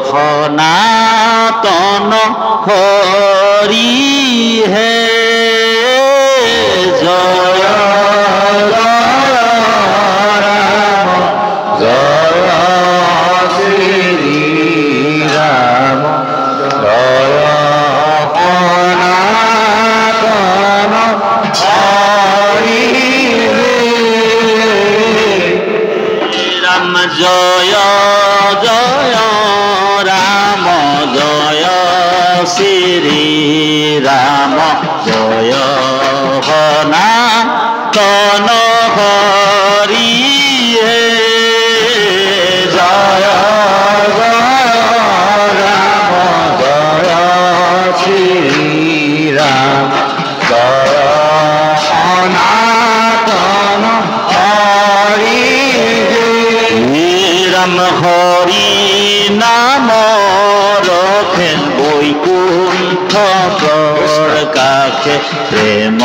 সনাতন হৰি হে জয় জয় ৰাম জয় শ্ৰী ৰাম জয় সনাতন হৰি রাম জয় জয় রাম জয় শ্রী রাম জয় সনাতন হরি হে জয় জয় রাম জয় শ্রী রাম জয় সনাতন হরি রাম হরি নাম রখেন বৈকুণ্ঠ কাছে প্রেম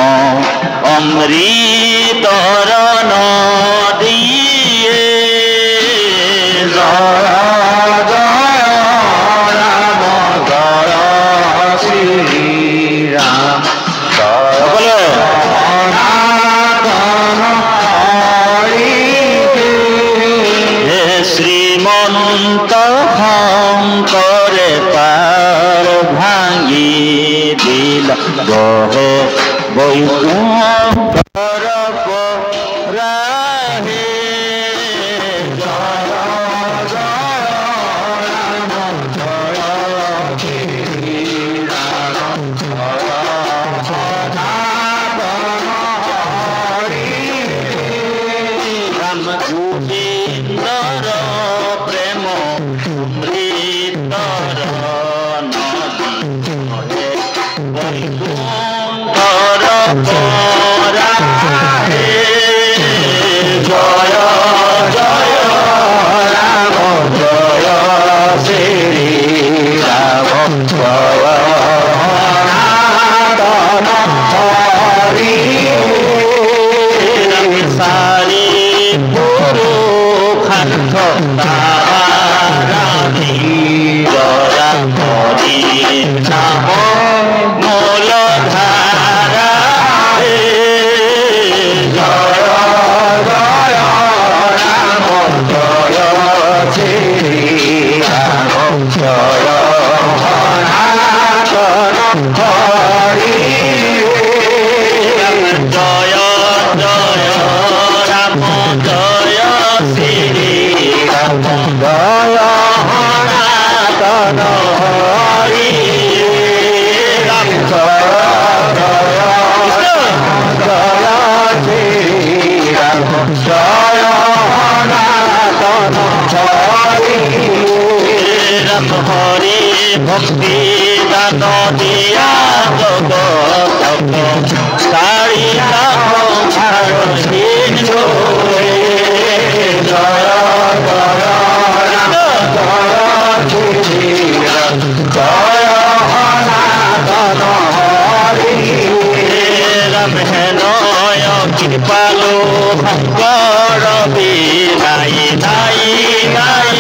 অমৃতর নদীয়ে জয় জয় রাম জয় শ্রী রাম জয় সনাতন হরি হে শ্রীমন্ত শঙ্করে পার ভাঙি দিল বহে বৈকুণ্ঠর পরাহে জয় জয় রাম জয় শ্রী রাম জয় সনাতন হরি রাম গোবিন্দর প্রেম অমৃতর নদী বৈকুণ্ঠর পরাহে জয় জয় রাম জয় শ্রী রাম জয় সনাতন হরি সারি গুরু খান্ত তারাধি জয়া হরি নাম মূল ধারা জয় জয় রাম জয় শ্রী রাম জয় সনাতন হরি জয় জয় রাম জয় শ্রী রাম জয় সনাতন হরি রাম জয় জয় জয় শ্রী রাম জয় সনাতন হরি রাম হরি ভক্তি দান দিয়া জগত কারিয়া ভারহীন জয় জয় রাম জয় শ্রী রাম জয় সনাতন হরি রাম হেনয় কৃপালো শঙ্কৰ বিনাই নাই নাই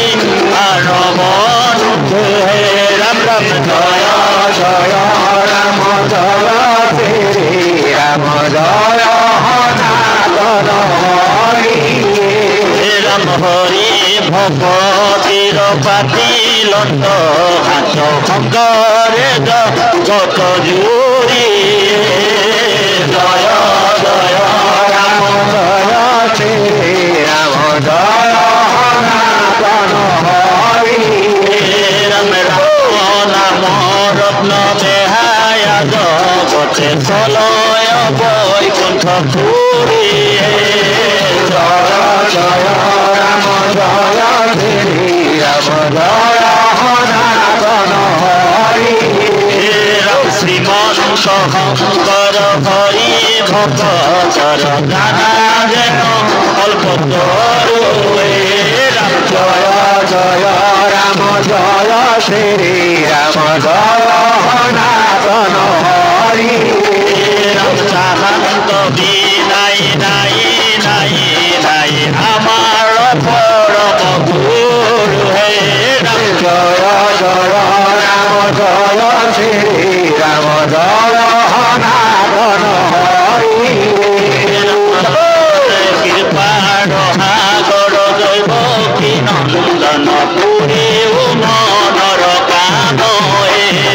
আৰমন হে ৰাম ৰাম জয় জয় ৰাম জয় শ্ৰী ৰাম জয় সনাতন হৰি ৰাম হৰি ভকতিৰ পাতিলত হাত শংকৰে জগত জুৰি জয় জয় ৰাম জয় শ্ৰী ৰাম জয় সনাতন হৰি ৰাম ৰাম নাম ৰত্ন বেহায়া জগতে চলয় বৈকুণ্ঠ পুৰী জয় জয় ৰাম জয় শ্ৰী ৰাম জয় সনাতন হৰি ৰাম শ্ৰীমন্ত শংকৰ হৰি ভকতৰ গানা যেন কল্পতৰু ৰাম জয় জয় ৰাম জয় শ্রী রাম জয় সনাতন হরি রাম শান্ত বিনাই নাই নাই নাই আমার পরম গুরু হে রাম জয় Shri Ram Jaya Sanatana Hari Kirpano Hagoro Jaibo Kinandana Puri Umanara Kano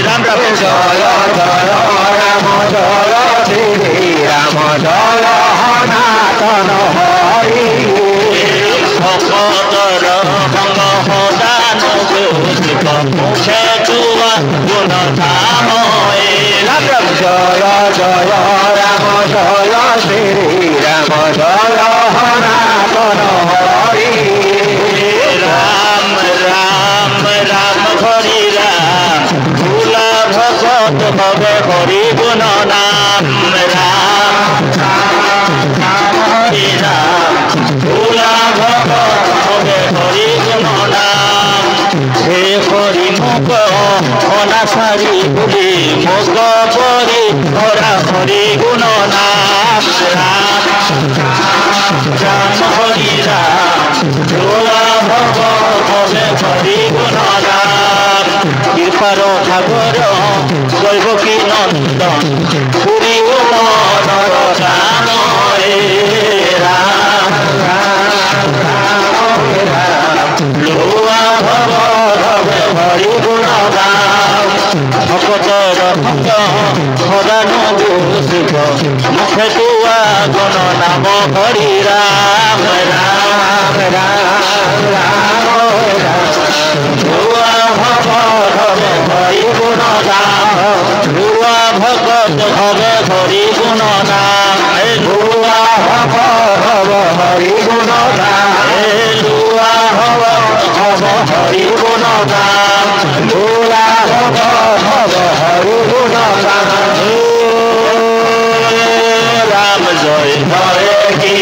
Ram Ram Jaya Jaya Ram Jaya Shri Ram Jaya Sanatana Hari Bhakatara Bhanga Hodano Gusika Mukhe Tuva Gunadhamo Ram Ram Jaya Jaya Ram Jaya Shri Ram Jaya Sanatana Hari Ram Ram Ram Hari Ram Bhula Bhagat Bhave Hari Guna Nam Ram Hari Ram Bhula Bhagat Bhave Hari Guna Nam He Hari Mukha Ona Sari Budi Mukha Pari Hora Hari Guna Nam Ram Ram Hari Ram Bhula Bhagat Bhave Hari Guna Nam Kirparo Thagoro Goiboki Nandan Puri Umanara Kano Ram Ram Ram Lua Bhava Hari Guna Nam Bhakatara Bhanga Hodano Gusika Mukhe Tuva Guna Namo Hari Ram Ram Ram Ram Lua Bhava Hari Guna Nam Lua Bhagat Bhave Hari Guna Nam Lua Bhava Hari Guna Nam Lua Bhava Hari Guna Nam Lua Bhava Hari Guna Nam Ram Jai Hare Ki